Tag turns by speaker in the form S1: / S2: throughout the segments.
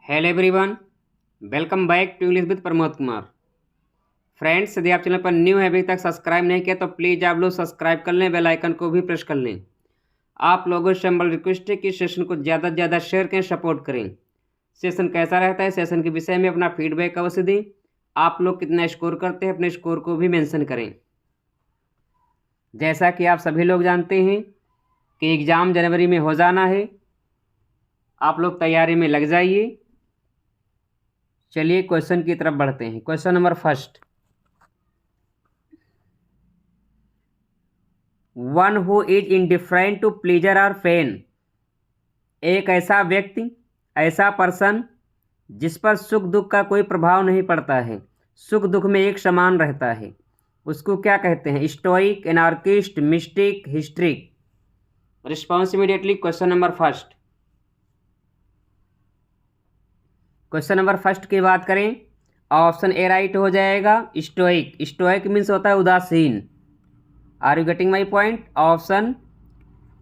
S1: Hello everyone, welcome back to English with Pramod Kumar. Friends, यदि आप channel पर न्यू है, अभी तक सब्सक्राइब नहीं किया तो प्लीज़ आप लोग सब्सक्राइब कर लें, बेल आइकन को भी प्रेस कर लें। आप लोगों से हम्बल रिक्वेस्ट है कि सेशन को ज़्यादा से ज़्यादा शेयर करें, सपोर्ट करें। सेशन कैसा रहता है, सेशन के विषय में अपना फीडबैक अवश्य दें। आप लोग कितना स्कोर करते हैं, अपने स्कोर को भी मेंशन करें। जैसा कि आप सभी लोग जानते हैं कि एग्ज़ाम जनवरी में हो जाना है, आप लोग तैयारी में लग जाइए। चलिए क्वेश्चन की तरफ बढ़ते हैं। Question number first, one who is indifferent to pleasure और पेन। एक ऐसा व्यक्ति, ऐसा पर्सन जिस पर सुख दुख का कोई प्रभाव नहीं पड़ता है, सुख दुख में एक समान रहता है, उसको क्या कहते हैं? Stoic, anarchist, mistake, historic. Response immediately. Question number first, question number first की बात करें, ऑप्शन ए राइट हो जाएगा। स्टोइक, स्टोइक मीन्स होता है उदासीन। Are you getting my point? Option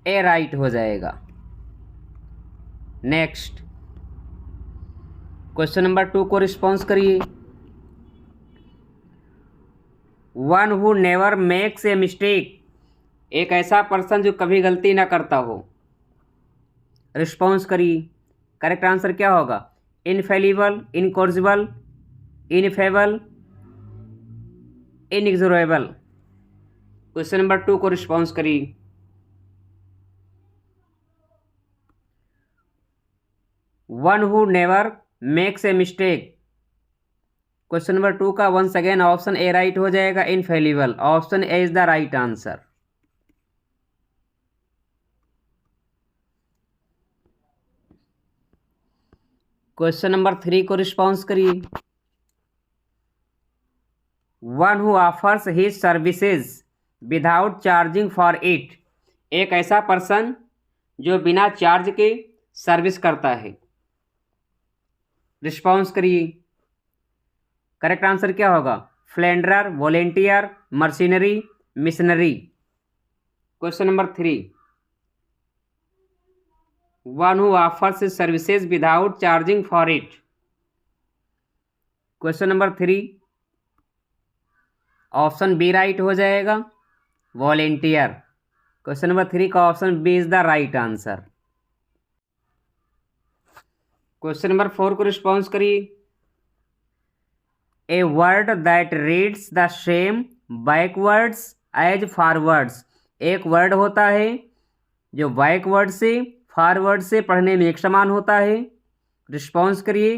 S1: A right हो जाएगा। नेक्स्ट, क्वेश्चन नंबर 2 को रिस्पॉन्स करिए। One who never makes a mistake. एक ऐसा पर्सन जो कभी गलती ना करता हो। रिस्पॉन्स करिए। करेक्ट आंसर क्या होगा? Infallible, incorrigible, ineffable, inexorable. Question number 2 को रिस्पॉन्स करिए। One who never makes a mistake. Question number 2 का once again option A right हो जाएगा। Infallible, option A is the right answer. Question number 3 को response करिए। One who offers his services without charging for it. एक ऐसा person जो बिना charge के सर्विस करता है। रिस्पॉन्स करिए। करेक्ट आंसर क्या होगा? Philander, volunteer, mercenary, missionary. Question number 3, one who offers his services without charging for it. Question number 3, option B right हो जाएगा, वॉलेंटियर। क्वेश्चन नंबर 3 का option B is the right answer. Question number 4 को response करिए। A word that reads the same backwards as forwards. एक word होता है जो backward से फॉरवर्ड से पढ़ने में एक समान होता है। रिस्पॉन्स करिए,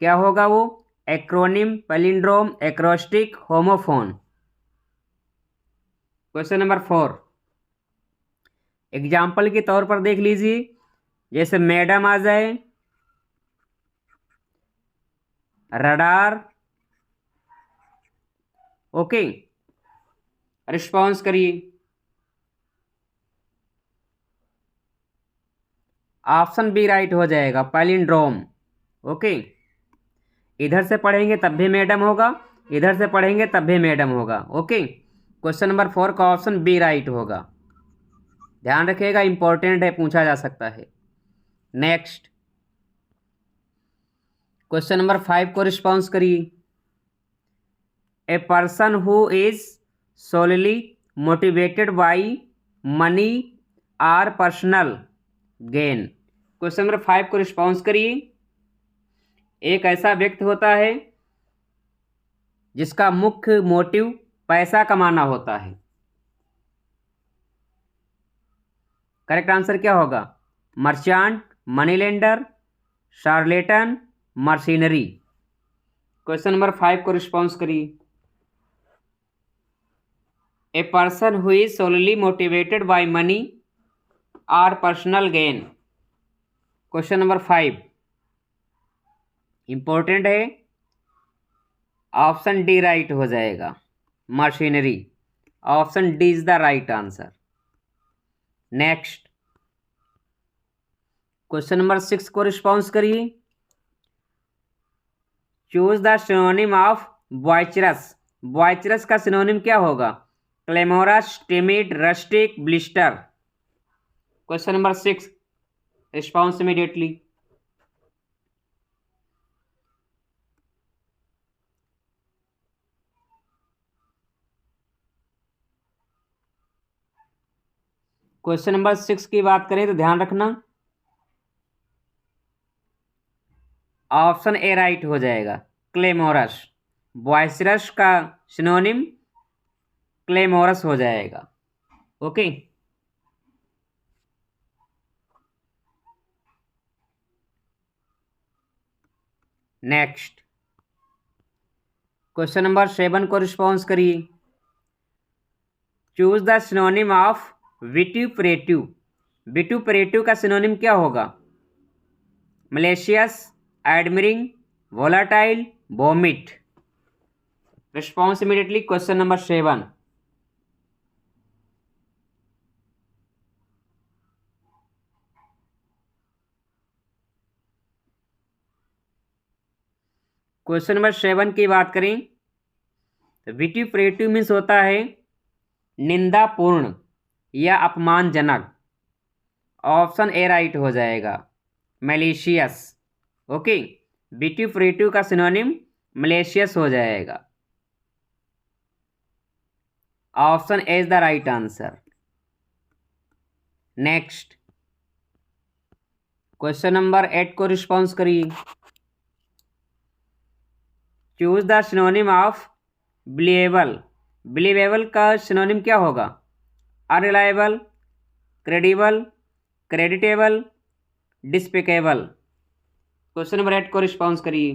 S1: क्या होगा वो? Acronym, palindrome, acrostic, homophone. Question number 4, example के तौर पर देख लीजिए। जैसे मैडम आ जाए, रडार। ओके, रिस्पॉन्स करिए। ऑप्शन बी राइट हो जाएगा, पैलिंड्रोम। ओके, इधर से पढ़ेंगे तब भी मैडम होगा, इधर से पढ़ेंगे तब भी मैडम होगा। ओके, क्वेश्चन नंबर 4 का ऑप्शन बी राइट होगा। ध्यान रखिएगा, इंपॉर्टेंट है, पूछा जा सकता है। नेक्स्ट, क्वेश्चन नंबर 5 को रिस्पॉन्स करिए। A person who is solely motivated by money or personal gain. Question number 5 को रिस्पॉन्स करिए। एक ऐसा व्यक्ति होता है जिसका मुख्य मोटिव पैसा कमाना होता है। करेक्ट आंसर क्या होगा? Merchant, money lender, charlatan, mercenary. Question number 5 को रिस्पॉन्स करिए। A person who is solely motivated by money or personal gain. Question number 5 important है, ऑप्शन डी राइट हो जाएगा, machinery. Option D is the right answer. Next, question number 6 को response करिए। Choose the synonym of boisterous. Boisterous का synonym क्या होगा? Clamorous, timid, rustic, blister. Question number 6, response immediately. Question number 6 की बात करें तो ध्यान रखना, ऑप्शन ए राइट हो जाएगा, क्लेमोरस। बॉयसरस का सिनोनिम क्लेमोरस हो जाएगा। ओके, नेक्स्ट क्वेश्चन नंबर 7 को रिस्पॉन्स करिए। Choose the synonym of vituperative. Vituperative का सिनोनिम क्या होगा? Malicious, admiring, volatile, vomit. Response immediately, question number 7। Question number 7 की बात करें तो विट्यूपरेटिव मीन्स होता है निंदापूर्ण या अपमानजनक। ऑप्शन ए राइट हो जाएगा, मलेशियस। ओके, विट्यूपरेटिव का सिनोनिम मलेशियस हो जाएगा। Option A is the right answer. Next question number 8 को रिस्पॉन्स करिए। Choose the synonym of believable. Believable का सिनोनिम क्या होगा? Unreliable, credible, creditable, despicable. Question number 8 को रिस्पॉन्स करिए।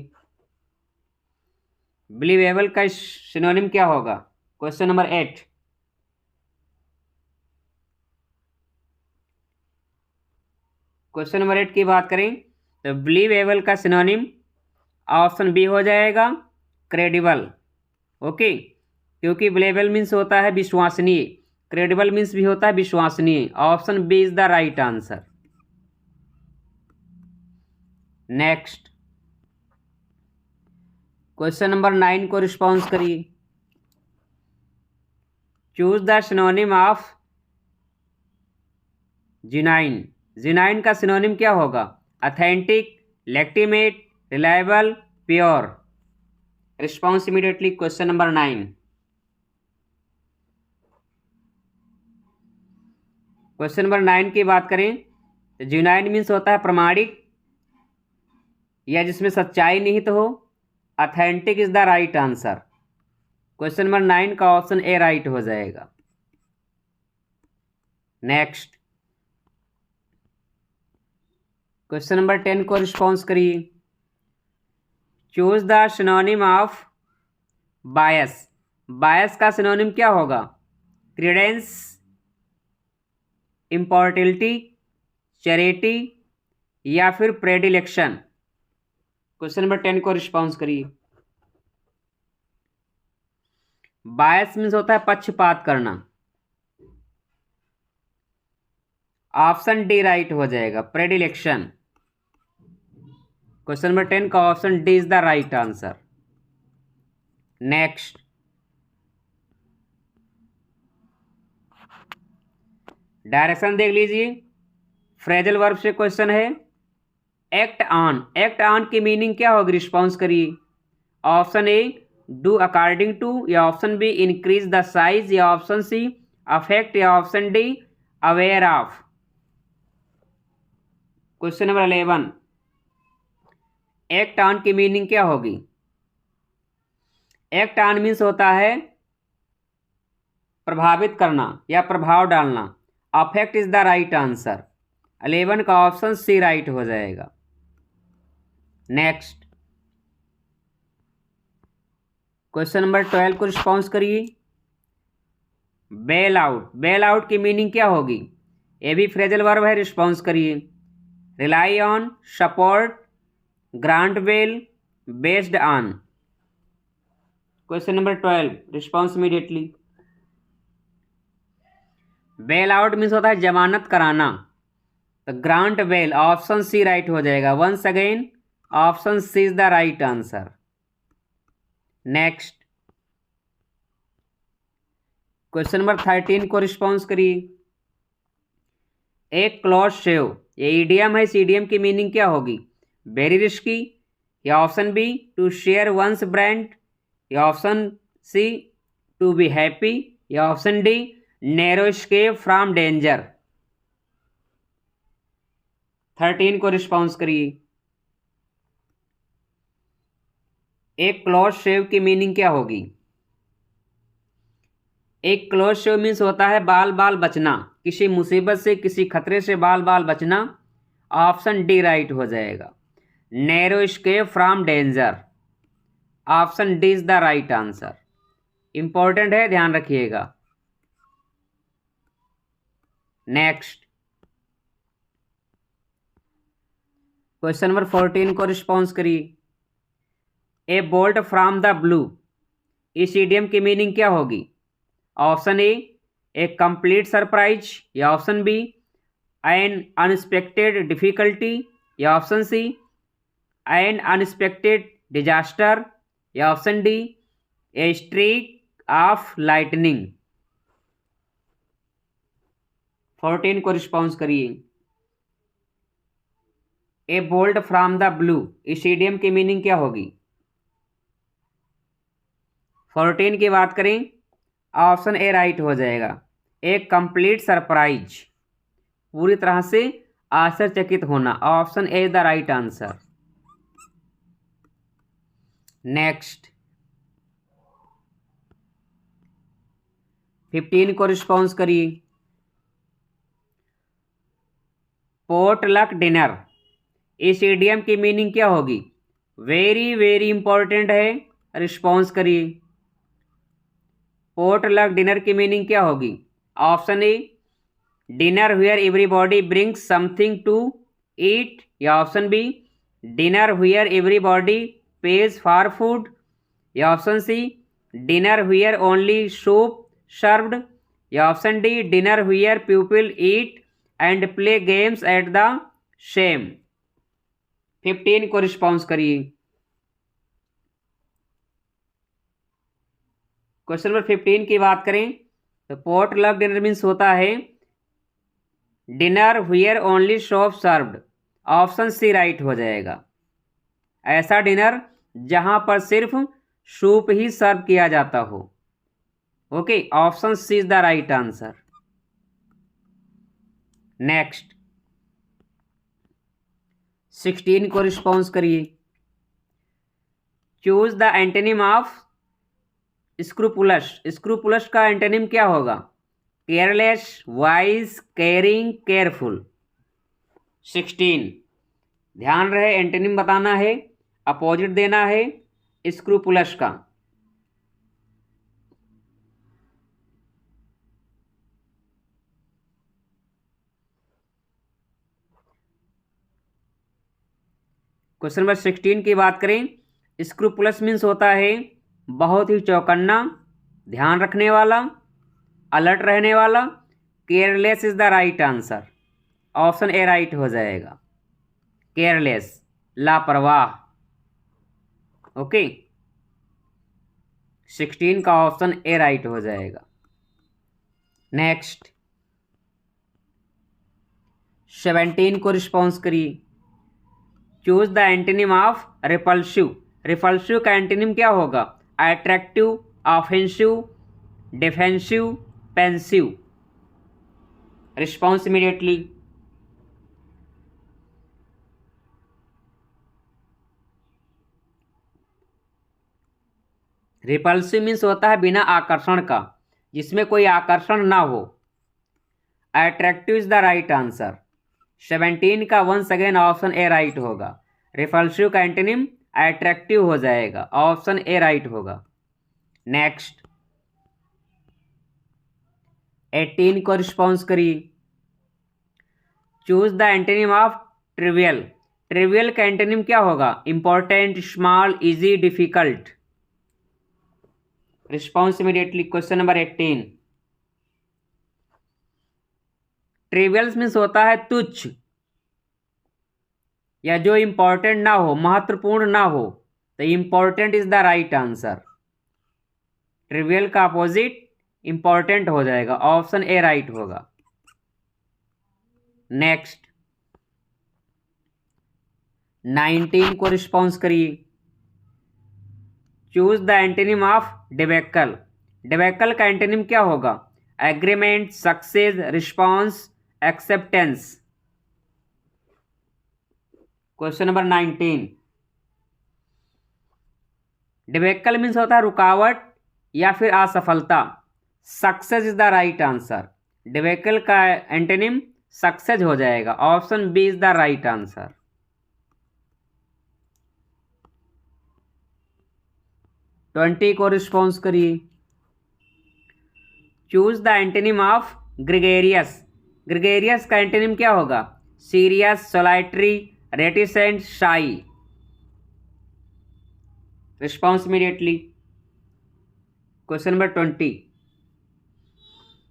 S1: बिलीवेबल का सिनोनिम क्या होगा? Question number 8। क्वेश्चन नंबर 8 की बात करें तो बिलीवेबल का सिनोनिम ऑप्शन बी हो जाएगा, क्रेडिबल। ओके, क्योंकि बिलीवेबल मीन्स होता है विश्वसनीय, क्रेडिबल मीन्स भी होता है विश्वसनीय। Option B is the right answer. Next question number 9 को रिस्पॉन्स करिए। Choose the synonym of genuine. Genuine का सिनोनिम क्या होगा? Authentic, legitimate, reliable, pure. Response immediately, question number 9। Question number 9 की बात करें तो जिनाइन मीन्स होता है प्रमाणिक या जिसमें सच्चाई निहित हो। Authentic is the right answer. Question number 9 का ऑप्शन ए राइट हो जाएगा। नेक्स्ट क्वेश्चन नंबर 10 को रिस्पॉन्स करिए। Choose the synonym of bias. Bias का सिनोनिम क्या होगा? क्रीडेंस, इम्पोर्टिलिटी, चैरिटी या फिर प्रेडिलेक्शन। क्वेश्चन नंबर 10 को रिस्पॉन्स करिए। बायस मीन्स होता है पक्षपात करना। ऑप्शन डी राइट हो जाएगा, प्रेडिलेक्शन। क्वेश्चन नंबर 10 का option D is the right answer. Next direction देख लीजिए। फ्रेजल वर्ब से क्वेश्चन है। Act on. एक्ट ऑन की मीनिंग क्या होगी? रिस्पॉन्स करिए। Option A do according to, या option B increase the size, या ऑप्शन सी अफेक्ट, या option D aware of. Question number 11 act on की मीनिंग क्या होगी? एक्ट ऑन मीन्स होता है प्रभावित करना या प्रभाव डालना। Affect is the right answer. 11 का ऑप्शन सी राइट हो जाएगा। नेक्स्ट क्वेश्चन नंबर 12 को रिस्पॉन्स करिए। Bail out. बेल आउट की मीनिंग क्या होगी? ये भी फ्रेजल वर्ब है, रिस्पॉन्स करिए। Rely on, support, grant bail, based on. Question number 12 response immediately. Bail out means होता है जमानत कराना, तो grant bail option C right हो जाएगा। Once again option C is the right answer. Next question number 13 को response करिए। एक क्लोज शेव, ये ईडियम है, इस ईडियम की मीनिंग क्या होगी? वेरी रिस्की, या option B to share once brand, या option C to be happy, या option D narrow escape from danger. 13 को रिस्पॉन्स करिए। एक क्लोज शेव की मीनिंग क्या होगी? एक क्लोज शेव मीन्स होता है बाल बाल बचना, किसी मुसीबत से, किसी खतरे से बाल बाल बचना। ऑप्शन डी राइट हो जाएगा। Narrow escape from danger, option D is the right answer. Important है, ध्यान रखिएगा। नेक्स्ट क्वेश्चन नंबर 14 को रिस्पॉन्स करिए। A bolt from the blue, इस इडियम की मीनिंग क्या होगी? ऑप्शन ए कंप्लीट सरप्राइज, या option B an unexpected difficulty, या option C an unexpected disaster, या option D a streak of lightning. 14 को रिस्पॉन्स करिए। A bolt from the blue, इस इडियम की मीनिंग क्या होगी? 14 की बात करें, ऑप्शन ए राइट हो जाएगा। ए कंप्लीट सरप्राइज, पूरी तरह से आश्चर्यचकित होना। Option A is the right answer. Next 15 को रिस्पॉन्स करिए। पोट लक डिनर, इस इडियम की मीनिंग क्या होगी? वेरी वेरी इंपॉर्टेंट है, रिस्पॉन्स करिए। पोट लक डिनर की मीनिंग क्या होगी? Option A dinner where everybody brings something to eat, या option B dinner where everybody pays for food, या option C dinner where only soup served, या option D dinner where people eat and play games at the same. 15 को response करिए। Question number 15 की बात करें तो pot luck dinner means होता है dinner where only soup served. Option C right हो जाएगा। ऐसा डिनर जहां पर सिर्फ सूप ही सर्व किया जाता हो। Okay, option C is the right answer. Next 16 को रिस्पॉन्स करिए। Choose the antonym of scrupulous, scrupulous का एंटोनिम क्या होगा? Careless, wise, caring, careful. 16 ध्यान रहे, एंटोनिम बताना है, अपोजिट देना है स्क्रूपुलस का। क्वेश्चन नंबर 16 की बात करें, स्क्रूपुलस मीन्स होता है बहुत ही चौकन्ना, ध्यान रखने वाला, अलर्ट रहने वाला। Careless is the right answer. Option A right हो जाएगा। केयरलेस, लापरवाह। ओके, 16 का ऑप्शन ए राइट हो जाएगा। नेक्स्ट 17 को रिस्पॉन्स करिए। Choose the antonym of repulsive, repulsive का एंटोनिम क्या होगा? Attractive, offensive, defensive, pensive. Response immediately. Repulsive means होता है बिना आकर्षण का, जिसमें कोई आकर्षण ना हो। Attractive is the right answer. 17 का once again option A right होगा। रिपल्सिव का एंटोनिम अट्रैक्टिव हो जाएगा। ऑप्शन ए राइट होगा। नेक्स्ट 18 को रिस्पॉन्स करिए। Choose the antonym of trivial, trivial का एंटोनिम क्या होगा? Important, small, easy, difficult. Response immediately. Question number 18 trivials means होता है तुच्छ, या जो इंपॉर्टेंट ना हो, महत्वपूर्ण ना हो। तो important is the right answer. Trivial का अपोजिट इंपॉर्टेंट हो जाएगा। ऑप्शन ए राइट होगा। नेक्स्ट 19 को रिस्पॉन्स करिए। Choose the antonym of debacle, debacle का एंटोनिम क्या होगा? Agreement, success, response, acceptance. Question number 19, debacle means होता है रुकावट या फिर असफलता। Success is the right answer. Debacle का एंटोनिम सक्सेस हो जाएगा। Option B is the right answer. 20 को रिस्पॉन्स करिए। Choose the antonym of gregarious. Gregarious का एंटोनिम क्या होगा? सीरियस, सोलाइटरी, रेटिसेंट, शाई। Response immediately. Question number 20,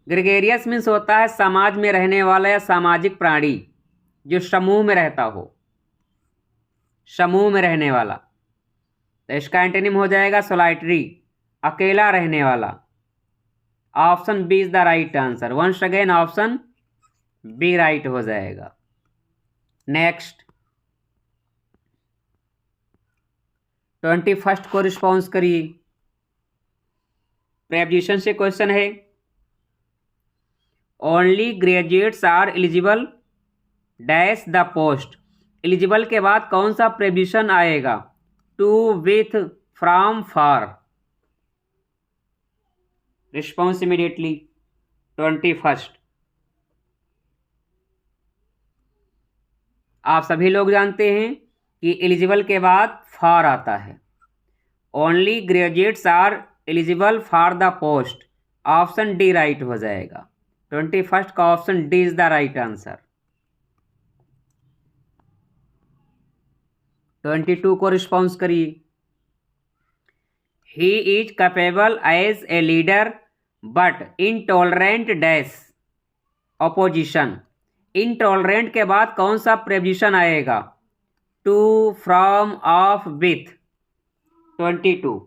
S1: gregarious means होता है समाज में रहने वाला या सामाजिक प्राणी जो समूह में रहता हो, समूह में रहने वाला। तो इसका एंटोनिम हो जाएगा सोलाइटरी, अकेला रहने वाला। Option B is the right answer. Once again option B right हो जाएगा। नेक्स्ट 21 को रिस्पॉन्स करिए। प्रेपोजिशन से क्वेश्चन है। Only graduates are eligible dash the post. Eligible के बाद कौन सा प्रेपोजिशन आएगा? To, with, from, for. Response immediately. 21, आप सभी लोग जानते हैं कि एलिजिबल के बाद फॉर आता है। Only graduates are eligible for the post. Option D right हो जाएगा। 21 का option D is the right answer. 22 को रिस्पॉन्स करिए। He is capable as a leader but intolerant dash opposition. Intolerant के बाद कौन सा प्रेपोजिशन आएगा? To, from, of, with. 22,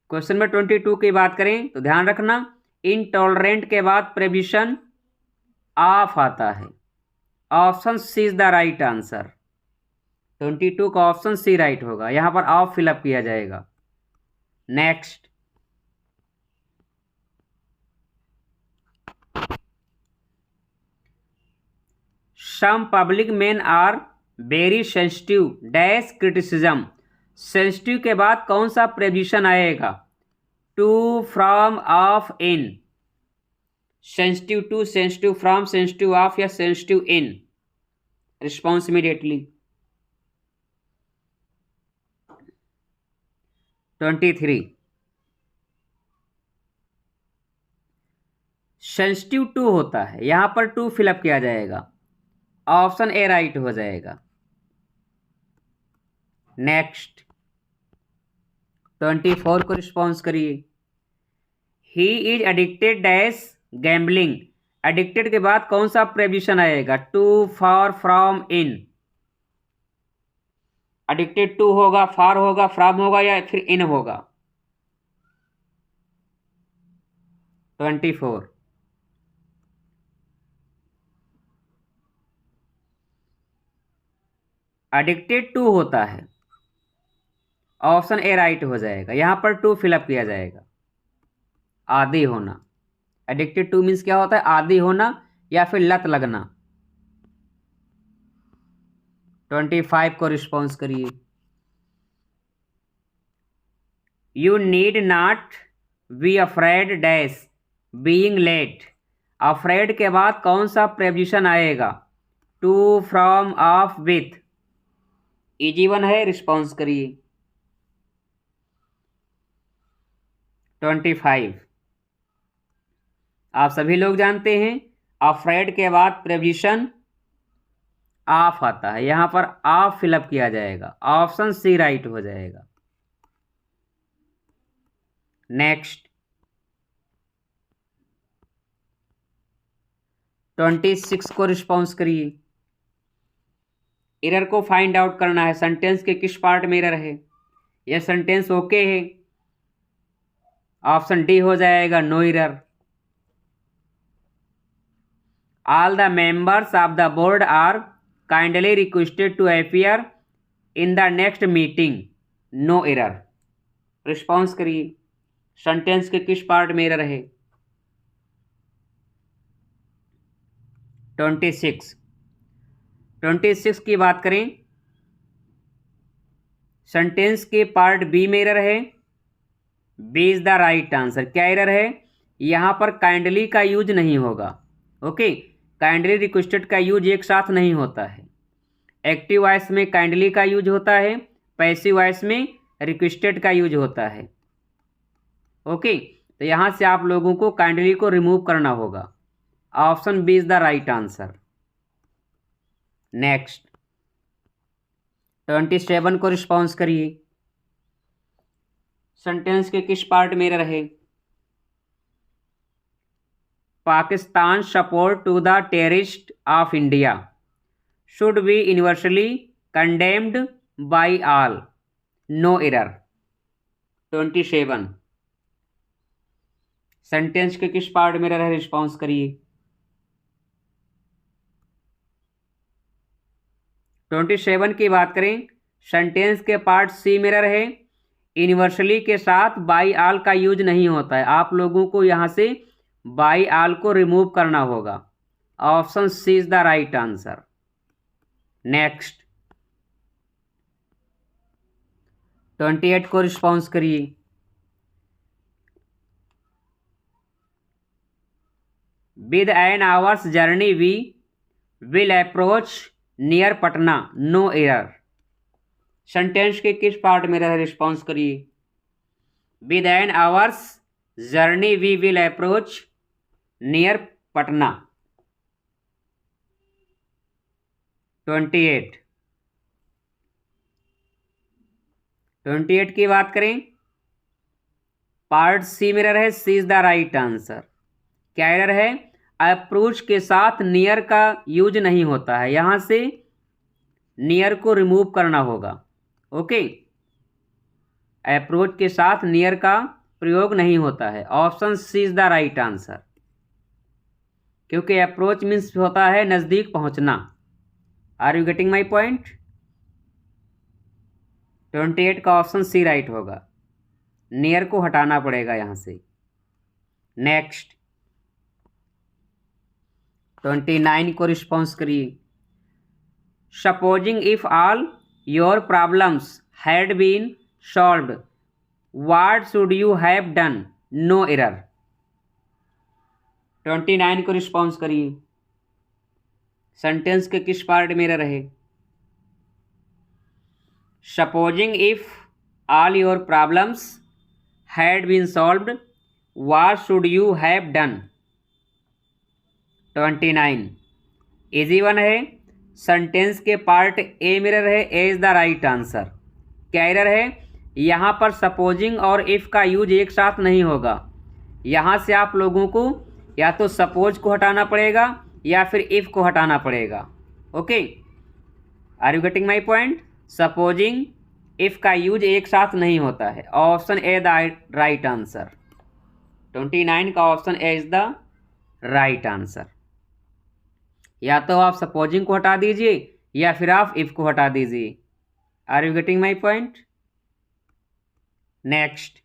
S1: question number 22 की बात करें तो ध्यान रखना, इनटॉलरेंट के बाद प्रेपोजिशन ऑफ आता है। Option C is the right answer. 22 का ऑप्शन सी राइट होगा। यहां पर ऑफ फिलअप किया जाएगा। Next some public men are very sensitive dash criticism. Sensitive के बाद कौन सा प्रेपोजिशन आएगा? To, from, of, in. Sensitive to, sensitive from, sensitive of या sensitive in. Response immediately. 23, sensitive to होता है, यहां पर टू फिलअप किया जाएगा। ऑप्शन ए राइट हो जाएगा। नेक्स्ट 24 को रिस्पॉन्स करिए। He is addicted dash gambling. Addicted के बाद कौन सा प्रेपोजिशन आएगा? To, for, from, in. Addicted to होगा, फॉर होगा, फ्रॉम होगा या फिर इन होगा? 24, एडिक्टेड टू होता है। ऑप्शन ए राइट हो जाएगा। यहां पर टू फिलअप किया जाएगा। आदी होना। एडिक्टेड टू मीन्स क्या होता है? आदी होना या फिर लत लगना। 25 को रिस्पॉन्स करिए। You need not be afraid dash being late. Afraid के बाद कौन सा प्रेपोजिशन आएगा? To, from, of, with. Easy one है, रिस्पॉन्स करिए। 25, आप सभी लोग जानते हैं अफ्रेड के बाद प्रेपोजिशन ऑफ आता है। यहां पर ऑफ फिलअप किया जाएगा। ऑप्शन सी राइट हो जाएगा। नेक्स्ट 26 को रिस्पॉन्स करिए। एरर को फाइंड आउट करना है। सेंटेंस के किस पार्ट में एरर है? यह सेंटेंस ओके है। ऑप्शन डी हो जाएगा, no error. All the members of the board are kindly requested to appear in the next meeting, no error. Response करिए। सेंटेंस के किस पार्ट में एरर है? 26 की बात करें, सेंटेंस के पार्ट बी में एरर है, B is the right answer. क्या एरर है? यहाँ पर काइंडली का यूज नहीं होगा। ओके, काइंडली रिक्वेस्टेड का यूज एक साथ नहीं होता है। एक्टिव वॉइस में काइंडली का यूज होता है, पैसिव वॉइस में रिक्वेस्टेड का यूज होता है। ओके, तो यहाँ से आप लोगों को काइंडली को रिमूव करना होगा। Option B is the right answer. Next 27 को रिस्पॉन्स करिए। सेंटेंस के किस पार्ट में एरर है? Pakistan support to the terrorist of India should be universally condemned by all. No error. 27 sentence के किस पार्ट में एरर है? रिस्पॉन्स करिए। 27 की बात करें, सेंटेंस के पार्ट सी में एरर है, यूनिवर्सली के साथ बाय ऑल का यूज नहीं होता है। आप लोगों को यहाँ से बाय ऑल को रिमूव करना होगा। Option C is the right answer. Next 28 को रिस्पॉन्स करिए। With an hours journey we will approach near Patna. No error. Sentence के किस पार्ट में एरर है? रिस्पॉन्स करिए। With an hours journey we will approach near Patna. 28 की बात करें, पार्ट सी में एरर है, C is the right answer. क्या एरर है? अप्रोच के साथ नियर का यूज नहीं होता है, यहां से नियर को रिमूव करना होगा। ओके, अप्रोच के साथ नियर का प्रयोग नहीं होता है। Option C is the right answer, क्योंकि अप्रोच मीन्स होता है नज़दीक पहुंचना। Are you getting my point? 28 का ऑप्शन सी राइट होगा। नियर को हटाना पड़ेगा यहां से। नेक्स्ट 29 को रिस्पॉन्स करिए। Supposing if all your problems had been solved what should you have done. No error. 29 को रिस्पॉन्स करिए। सेंटेंस के किस पार्ट में एरर है? Supposing if all your problems had been solved what should you have done. 29 easy one है। Sentence के part A में error है, A is the right answer. क्या एरर है? यहाँ पर सपोजिंग और इफ का यूज एक साथ नहीं होगा। यहाँ से आप लोगों को या तो सपोज को हटाना पड़ेगा या फिर इफ को हटाना पड़ेगा। Okay, are you getting my point? Supposing if का यूज एक साथ नहीं होता है। Option A the right answer. 29 का option A is the right answer. या तो आप सपोजिंग को हटा दीजिए या फिर आप इफ को हटा दीजिए। Are you getting my point? Next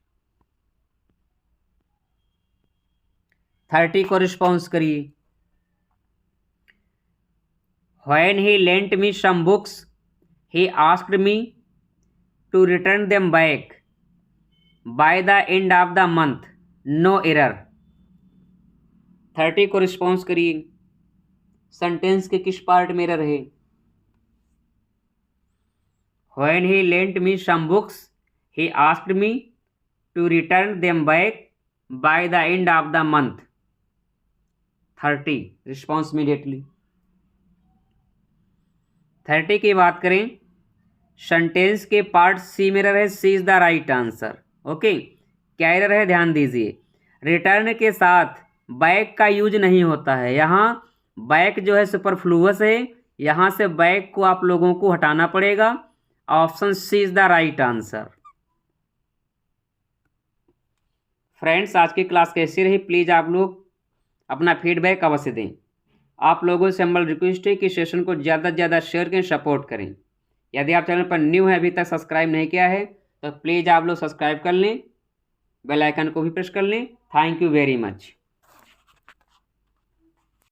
S1: 30 को रिस्पॉन्स करिए। When he lent me some books he asked me to return them back by the end of the month. No error. 30 को रिस्पॉन्स करिए। सेंटेंस के किस part में error है? When he lent me some books he asked me to return them back by the end of the month. 30 response immediately. 30 की बात करें, sentence के पार्ट सी में एरर है, C is the right answer. Okay, क्या error है? ध्यान दीजिए। रिटर्न के साथ बैक का यूज नहीं होता है। यहाँ बैक जो है सुपरफ्लूअस है, यहाँ से बैक को आप लोगों को हटाना पड़ेगा। Option C is the right answer. Friends, आज की क्लास कैसी रही प्लीज़ आप लोग अपना फीडबैक अवश्य दें। आप लोगों से हम्बल रिक्वेस्ट है कि सेशन को ज़्यादा से ज़्यादा शेयर करें, सपोर्ट करें। यदि आप चैनल पर न्यू हैं, अभी तक सब्सक्राइब नहीं किया है, तो प्लीज़ आप लोग सब्सक्राइब कर लें, बेल आइकन को भी प्रेस कर लें। Thank you very much.